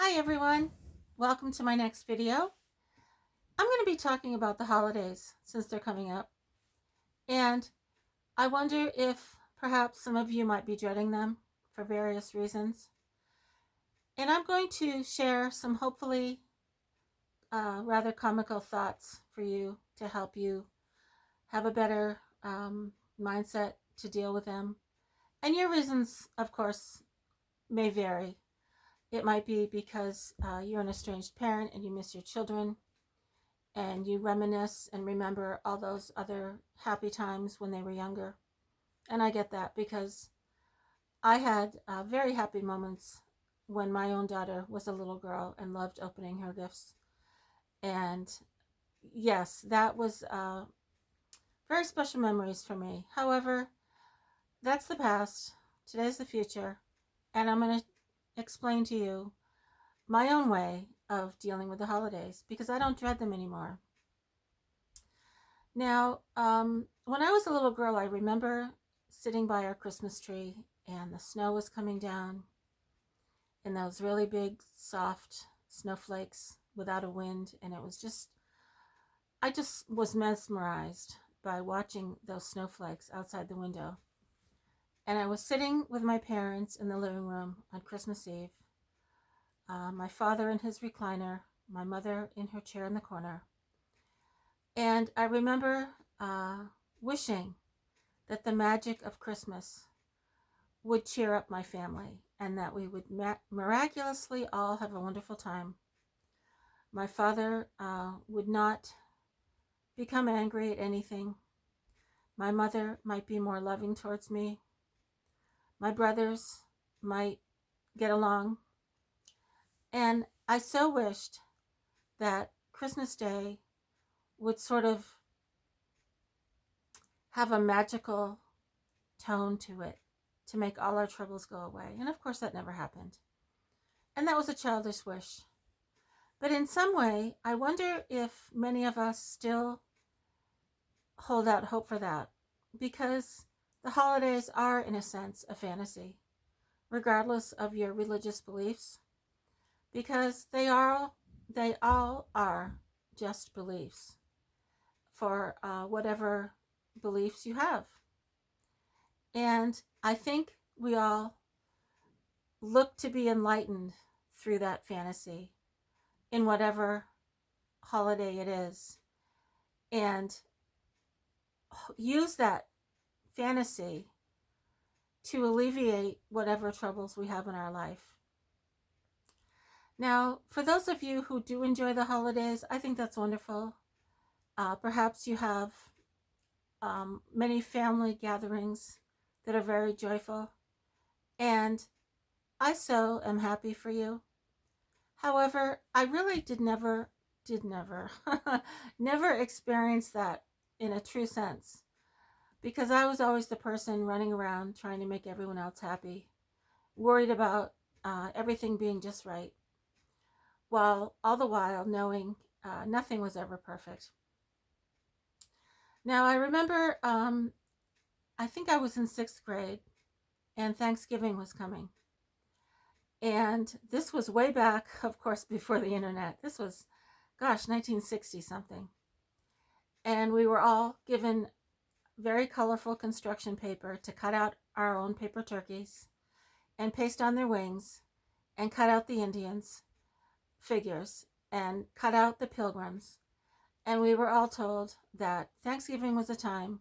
Hi everyone, welcome to my next video. I'm going to be talking about the holidays since they're coming up, and I wonder if perhaps some of you might be dreading them for various reasons. And I'm going to share some hopefully rather comical thoughts for you to help you have a better mindset to deal with them. And your reasons, of course, may vary. It might be because you're an estranged parent and you miss your children, and you reminisce and remember all those other happy times when they were younger. And I get that because I had very happy moments when my own daughter was a little girl and loved opening her gifts. And yes, that was very special memories for me. However, that's the past. Today's the future. And I'm going to explain to you my own way of dealing with the holidays because I don't dread them anymore. Now, when I was a little girl, I remember sitting by our Christmas tree and the snow was coming down and those really big, soft snowflakes without a wind. And it was I just was mesmerized by watching those snowflakes outside the window. And I was sitting with my parents in the living room on Christmas Eve, my father in his recliner, my mother in her chair in the corner. And I remember wishing that the magic of Christmas would cheer up my family and that we would miraculously all have a wonderful time. My father would not become angry at anything. My mother might be more loving towards me. My brothers might get along. And I so wished that Christmas Day would sort of have a magical tone to it to make all our troubles go away. And of course, that never happened. And that was a childish wish. But in some way, I wonder if many of us still hold out hope for that, because the holidays are, in a sense, a fantasy, regardless of your religious beliefs, because they all are just beliefs for whatever beliefs you have. And I think we all look to be enlightened through that fantasy in whatever holiday it is, and use that fantasy to alleviate whatever troubles we have in our life. Now, for those of you who do enjoy the holidays, I think that's wonderful. Perhaps you have many family gatherings that are very joyful, and I so am happy for you. However, I really never, never experience that in a true sense, because I was always the person running around trying to make everyone else happy, worried about everything being just right, while all the while knowing nothing was ever perfect. Now, I remember, I think I was in 6th grade, and Thanksgiving was coming. And this was way back, of course, before the internet. This was, 1960 something. And we were all given very colorful construction paper to cut out our own paper turkeys and paste on their wings and cut out the Indians' figures and cut out the pilgrims. And we were all told that Thanksgiving was a time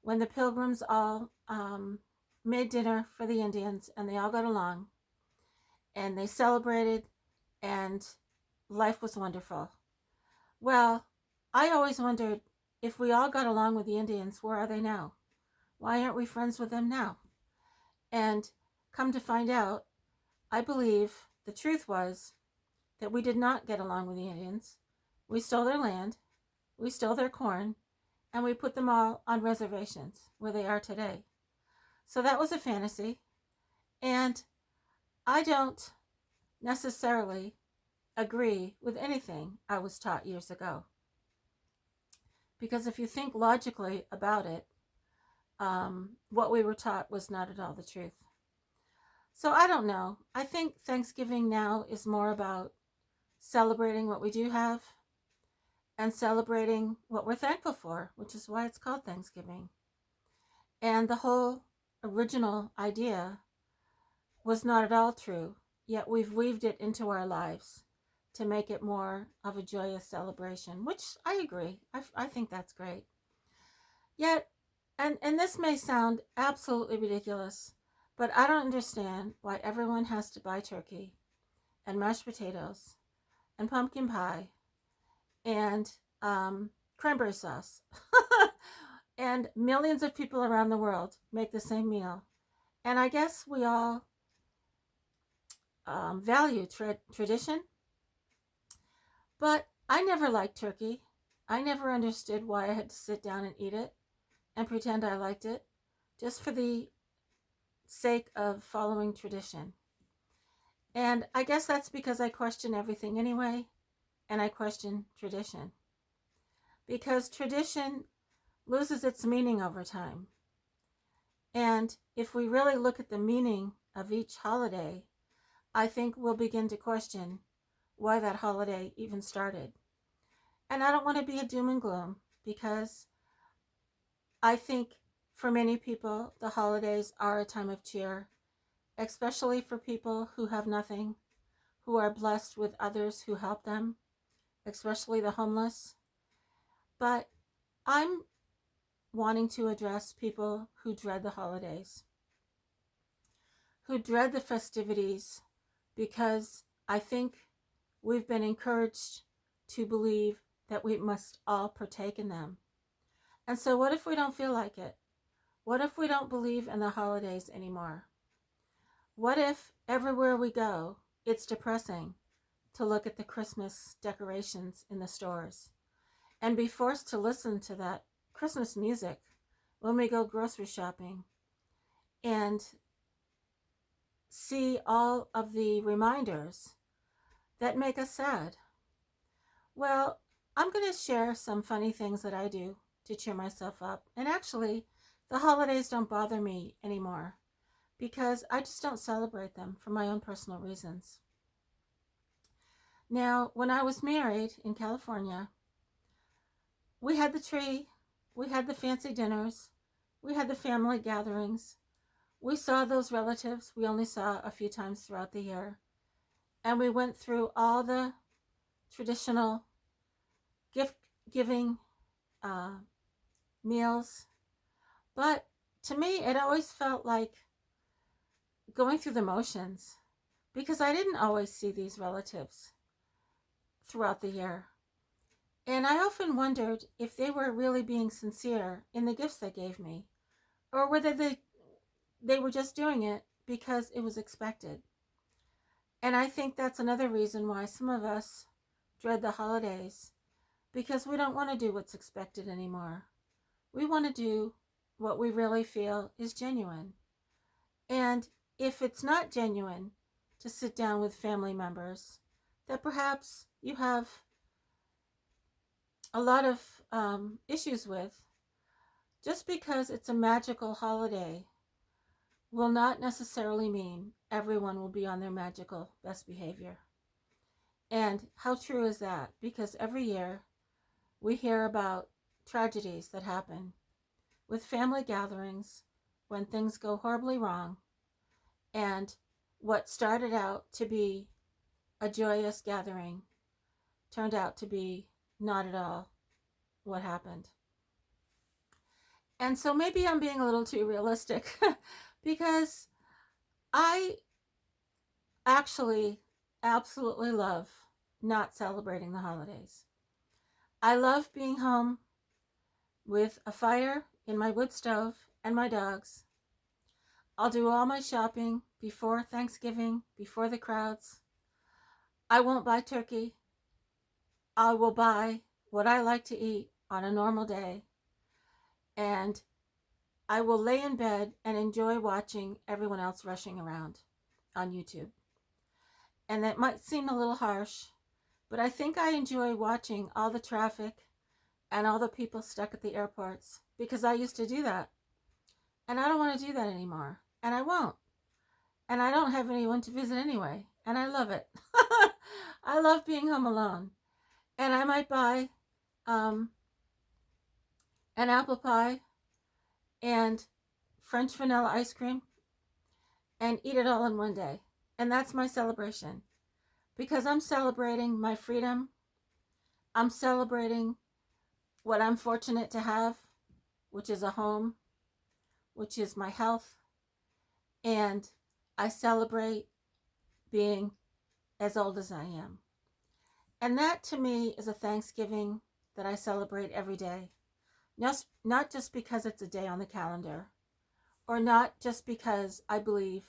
when the pilgrims all made dinner for the Indians and they all got along and they celebrated and life was wonderful. Well, I always wondered, if we all got along with the Indians, where are they now? Why aren't we friends with them now? And come to find out, I believe the truth was that we did not get along with the Indians. We stole their land, we stole their corn, and we put them all on reservations where they are today. So that was a fantasy. And I don't necessarily agree with anything I was taught years ago. Because if you think logically about it, what we were taught was not at all the truth. So I don't know. I think Thanksgiving now is more about celebrating what we do have and celebrating what we're thankful for, which is why it's called Thanksgiving. And the whole original idea was not at all true, yet we've weaved it into our lives to make it more of a joyous celebration, which I agree. I think that's great. Yet, and this may sound absolutely ridiculous, but I don't understand why everyone has to buy turkey and mashed potatoes and pumpkin pie and cranberry sauce. And millions of people around the world make the same meal. And I guess we all value tradition, but I never liked turkey. I never understood why I had to sit down and eat it and pretend I liked it just for the sake of following tradition. And I guess that's because I question everything anyway, and I question tradition. Because tradition loses its meaning over time. And if we really look at the meaning of each holiday, I think we'll begin to question why that holiday even started. And I don't want to be a doom and gloom, because I think for many people, the holidays are a time of cheer, especially for people who have nothing, who are blessed with others who help them, especially the homeless. But I'm wanting to address people who dread the holidays, who dread the festivities, because I think we've been encouraged to believe that we must all partake in them. And so, what if we don't feel like it? What if we don't believe in the holidays anymore? What if everywhere we go, it's depressing to look at the Christmas decorations in the stores and be forced to listen to that Christmas music when we go grocery shopping and see all of the reminders that make us sad? Well, I'm going to share some funny things that I do to cheer myself up. And actually, the holidays don't bother me anymore because I just don't celebrate them for my own personal reasons. Now, when I was married in California, we had the tree, we had the fancy dinners, we had the family gatherings. We saw those relatives we only saw a few times throughout the year. And we went through all the traditional gift giving meals. But to me, it always felt like going through the motions because I didn't always see these relatives throughout the year. And I often wondered if they were really being sincere in the gifts they gave me, or whether they were just doing it because it was expected. And I think that's another reason why some of us dread the holidays, because we don't want to do what's expected anymore. We want to do what we really feel is genuine. And if it's not genuine to sit down with family members that perhaps you have a lot of issues with, just because it's a magical holiday will not necessarily mean everyone will be on their magical best behavior. And how true is that? Because every year we hear about tragedies that happen with family gatherings when things go horribly wrong, and what started out to be a joyous gathering turned out to be not at all what happened. And so maybe I'm being a little too realistic because I actually absolutely love not celebrating the holidays. I love being home with a fire in my wood stove and my dogs. I'll do all my shopping before Thanksgiving, before the crowds. I won't buy turkey. I will buy what I like to eat on a normal day. And I will lay in bed and enjoy watching everyone else rushing around on YouTube. And that might seem a little harsh, but I think I enjoy watching all the traffic and all the people stuck at the airports because I used to do that. And I don't want to do that anymore. And I won't. And I don't have anyone to visit anyway. And I love it. I love being home alone. And I might buy um, an apple pie and French vanilla ice cream and eat it all in one day. And that's my celebration because I'm celebrating my freedom. I'm celebrating what I'm fortunate to have, which is a home, which is my health. And I celebrate being as old as I am. And that to me is a Thanksgiving that I celebrate every day. Not just because it's a day on the calendar, or not just because I believe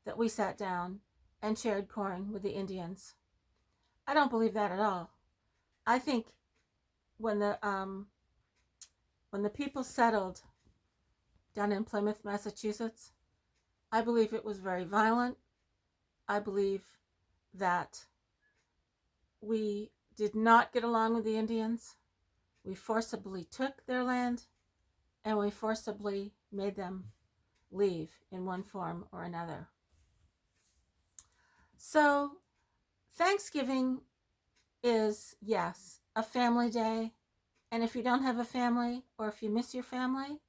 that we sat down and shared corn with the Indians. I don't believe that at all. I think when the people settled down in Plymouth, Massachusetts, I believe it was very violent. I believe that we did not get along with the Indians. We forcibly took their land and we forcibly made them leave in one form or another. So, Thanksgiving is, yes, a family day. And if you don't have a family or if you miss your family,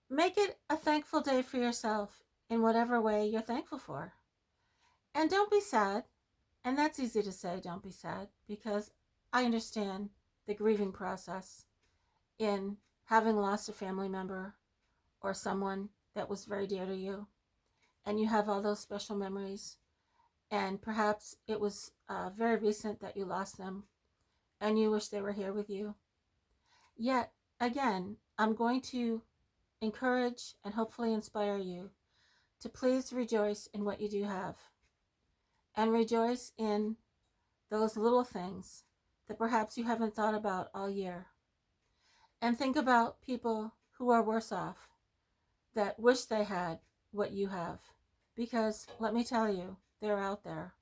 make it a thankful day for yourself in whatever way you're thankful for. And don't be sad. And that's easy to say, don't be sad, because I understand the grieving process in having lost a family member or someone that was very dear to you. And you have all those special memories. And perhaps it was very recent that you lost them and you wish they were here with you. Yet, again, I'm going to encourage and hopefully inspire you to please rejoice in what you do have and rejoice in those little things that perhaps you haven't thought about all year. And think about people who are worse off that wish they had what you have. Because let me tell you, they're out there.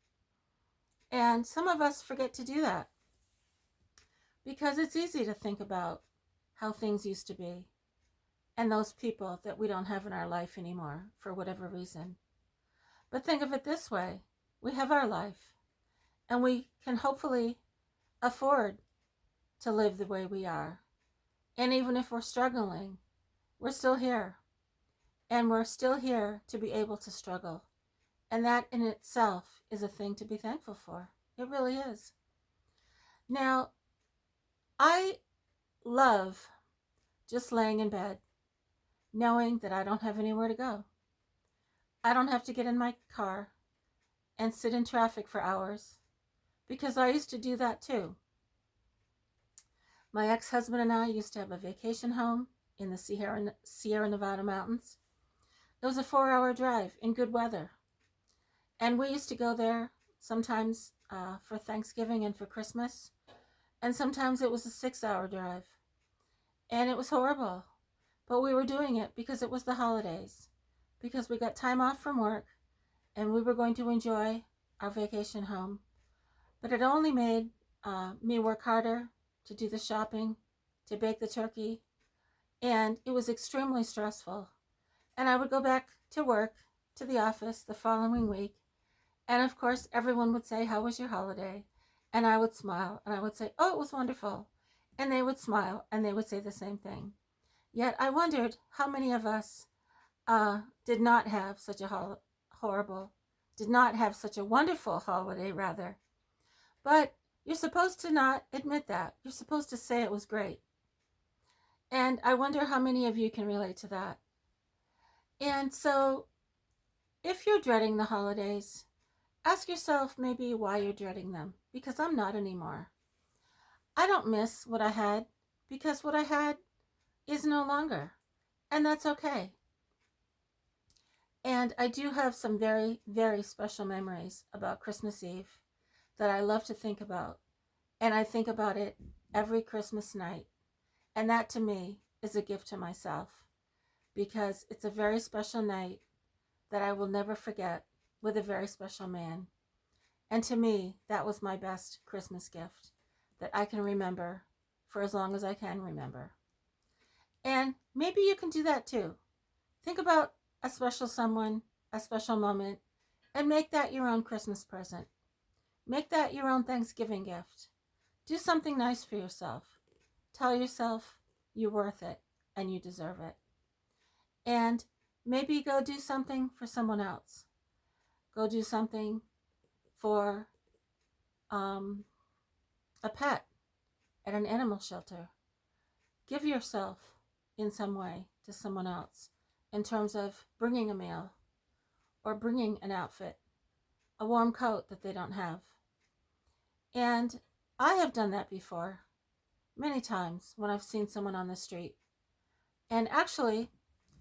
And some of us forget to do that because it's easy to think about how things used to be and those people that we don't have in our life anymore for whatever reason. But think of it this way. We have our life and we can hopefully afford to live the way we are. And even if we're struggling, we're still here. And we're still here to be able to struggle. And that in itself is a thing to be thankful for. It really is. Now, I love just laying in bed, knowing that I don't have anywhere to go. I don't have to get in my car and sit in traffic for hours, because I used to do that too. My ex-husband and I used to have a vacation home in the Sierra Nevada mountains. It was a 4-hour drive in good weather. And we used to go there sometimes for Thanksgiving and for Christmas. And sometimes it was a 6-hour drive. And it was horrible. But we were doing it because it was the holidays. Because we got time off from work and we were going to enjoy our vacation home. But it only made me work harder to do the shopping, to bake the turkey. And it was extremely stressful. And I would go back to work, to the office the following week. And of course, everyone would say, "How was your holiday?" And I would smile and I would say, "Oh, it was wonderful." And they would smile and they would say the same thing. Yet I wondered how many of us did not have such a did not have such a wonderful holiday, rather. But you're supposed to not admit that. You're supposed to say it was great. And I wonder how many of you can relate to that. And so, if you're dreading the holidays, ask yourself maybe why you're dreading them, because I'm not anymore. I don't miss what I had because what I had is no longer, and that's okay. And I do have some very, very special memories about Christmas Eve that I love to think about, and I think about it every Christmas night. And that to me is a gift to myself because it's a very special night that I will never forget with a very special man. And to me, that was my best Christmas gift that I can remember for as long as I can remember. And maybe you can do that too. Think about a special someone, a special moment and make that your own Christmas present. Make that your own Thanksgiving gift. Do something nice for yourself. Tell yourself you're worth it and you deserve it. And maybe go do something for someone else. Go do something for a pet at an animal shelter. Give yourself in some way to someone else in terms of bringing a meal or bringing an outfit, a warm coat that they don't have. And I have done that before, many times when I've seen someone on the street. And actually,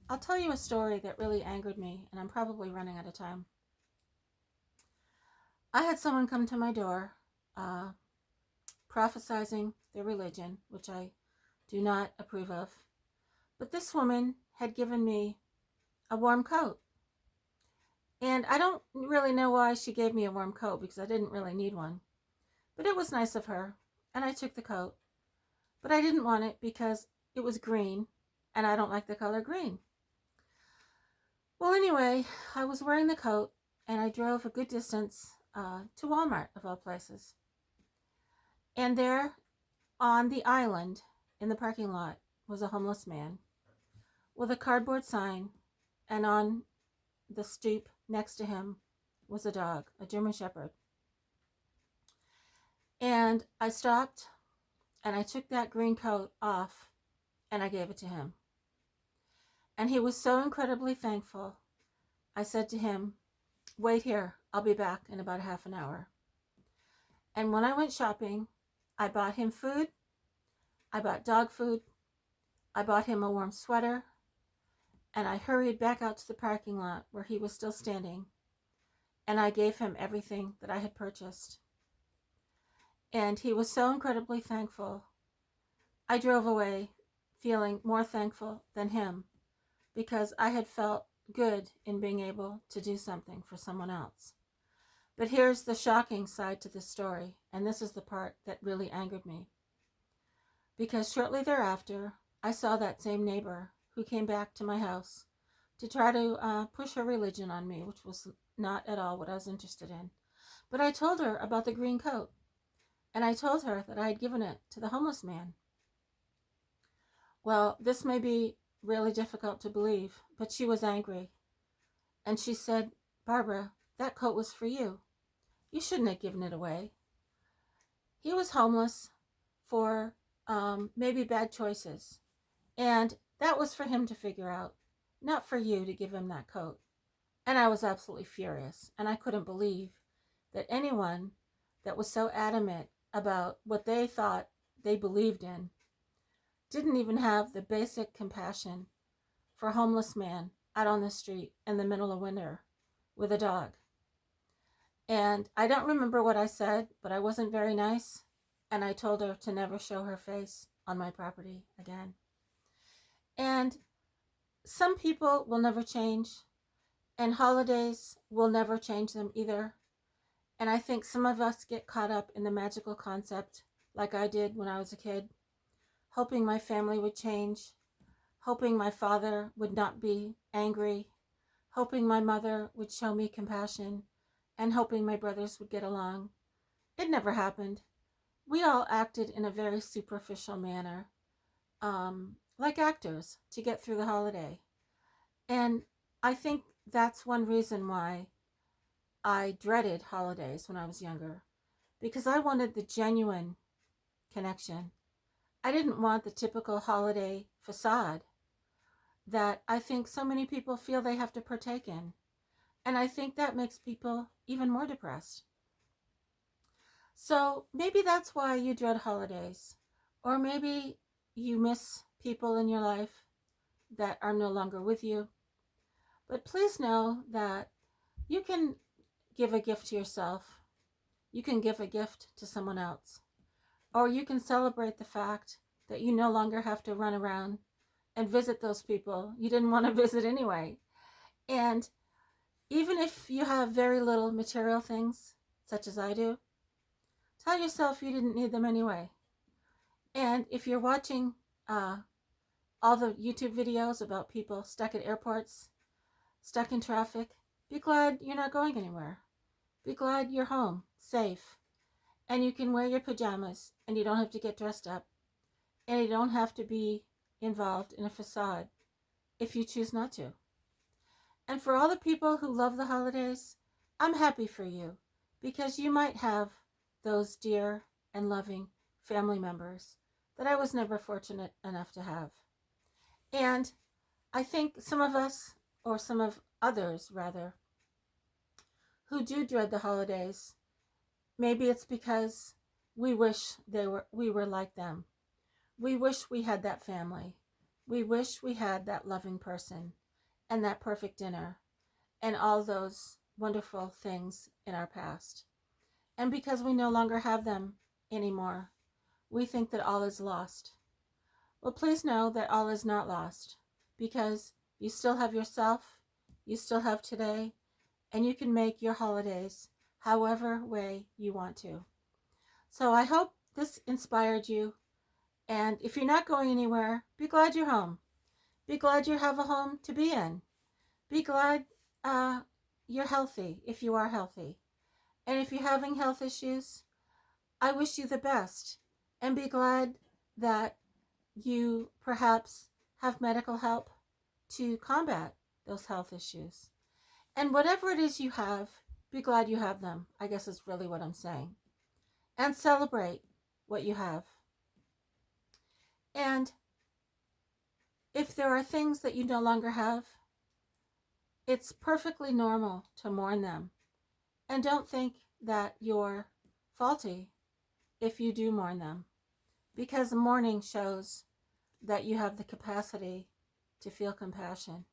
I'll tell you a story that really angered me, and I'm probably running out of time. I had someone come to my door prophesizing their religion, which I do not approve of. But this woman had given me a warm coat. And I don't really know why she gave me a warm coat, because I didn't really need one. But it was nice of her, and I took the coat. But I didn't want it because it was green, and I don't like the color green. Well, anyway, I was wearing the coat, and I drove a good distance to Walmart, of all places. And there, on the island in the parking lot, was a homeless man with a cardboard sign, and on the stoop next to him was a dog, a German Shepherd. And I stopped, and I took that green coat off, and I gave it to him. And he was so incredibly thankful. I said to him, "Wait here, I'll be back in about half an hour." And when I went shopping, I bought him food, I bought dog food, I bought him a warm sweater, and I hurried back out to the parking lot where he was still standing, and I gave him everything that I had purchased. And he was so incredibly thankful. I drove away feeling more thankful than him, because I had felt good in being able to do something for someone else. But here's the shocking side to this story, and this is the part that really angered me. Because shortly thereafter, I saw that same neighbor who came back to my house to try to push her religion on me, which was not at all what I was interested in. But I told her about the green coat, and I told her that I had given it to the homeless man. Well, this may be really difficult to believe, but she was angry. And she said, "Barbara, that coat was for you. You shouldn't have given it away." He was homeless for maybe bad choices. And that was for him to figure out, not for you to give him that coat. And I was absolutely furious. And I couldn't believe that anyone that was so adamant about what they thought they believed in didn't even have the basic compassion for a homeless man out on the street in the middle of winter with a dog. And I don't remember what I said, but I wasn't very nice. And I told her to never show her face on my property again. And some people will never change, and holidays will never change them either. And I think some of us get caught up in the magical concept, like I did when I was a kid, hoping my family would change, hoping my father would not be angry, hoping my mother would show me compassion, and hoping my brothers would get along. It never happened. We all acted in a very superficial manner, like actors, to get through the holiday. And I think that's one reason why I dreaded holidays when I was younger, because I wanted the genuine connection. I didn't want the typical holiday facade that I think so many people feel they have to partake in. And I think that makes people even more depressed. So maybe that's why you dread holidays. Or maybe you miss people in your life that are no longer with you. But please know that you can give a gift to yourself. You can give a gift to someone else. Or you can celebrate the fact that you no longer have to run around and visit those people you didn't want to visit anyway. And even if you have very little material things, such as I do, tell yourself you didn't need them anyway. And if you're watching all the YouTube videos about people stuck at airports, stuck in traffic, Be glad you're not going anywhere. Be glad you're home, safe, and you can wear your pajamas and you don't have to get dressed up and you don't have to be involved in a facade if you choose not to. And for all the people who love the holidays, I'm happy for you because you might have those dear and loving family members that I was never fortunate enough to have. And I think some of us, or some of others rather, who do dread the holidays, maybe it's because we wish we were like them. We wish we had that family. We wish we had that loving person and that perfect dinner and all those wonderful things in our past. And because we no longer have them anymore, we think that all is lost. Well, please know that all is not lost because you still have yourself, you still have today, and you can make your holidays however way you want to. So I hope this inspired you. And if you're not going anywhere, be glad you're home. Be glad you have a home to be in. Be glad you're healthy if you are healthy. And if you're having health issues, I wish you the best. And be glad that you perhaps have medical help to combat those health issues. And whatever it is you have, be glad you have them, I guess is really what I'm saying. And celebrate what you have. And if there are things that you no longer have, it's perfectly normal to mourn them. And don't think that you're faulty if you do mourn them, because mourning shows that you have the capacity to feel compassion.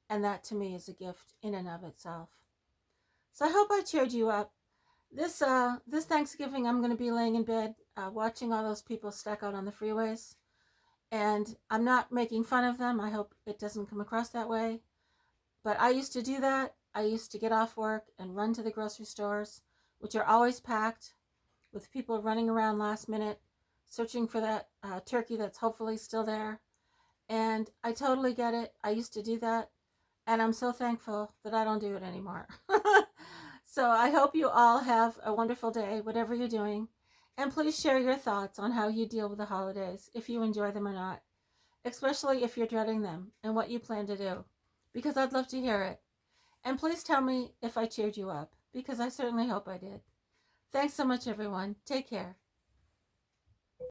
And that to me is a gift in and of itself. So I hope I cheered you up. This Thanksgiving, I'm going to be laying in bed watching all those people stack out on the freeways. And I'm not making fun of them. I hope it doesn't come across that way. But I used to do that. I used to get off work and run to the grocery stores, which are always packed with people running around last minute, searching for that turkey that's hopefully still there. And I totally get it. I used to do that. And I'm so thankful that I don't do it anymore. So I hope you all have a wonderful day, whatever you're doing. And please share your thoughts on how you deal with the holidays, if you enjoy them or not, especially if you're dreading them and what you plan to do, because I'd love to hear it. And please tell me if I cheered you up, because I certainly hope I did. Thanks so much, everyone. Take care.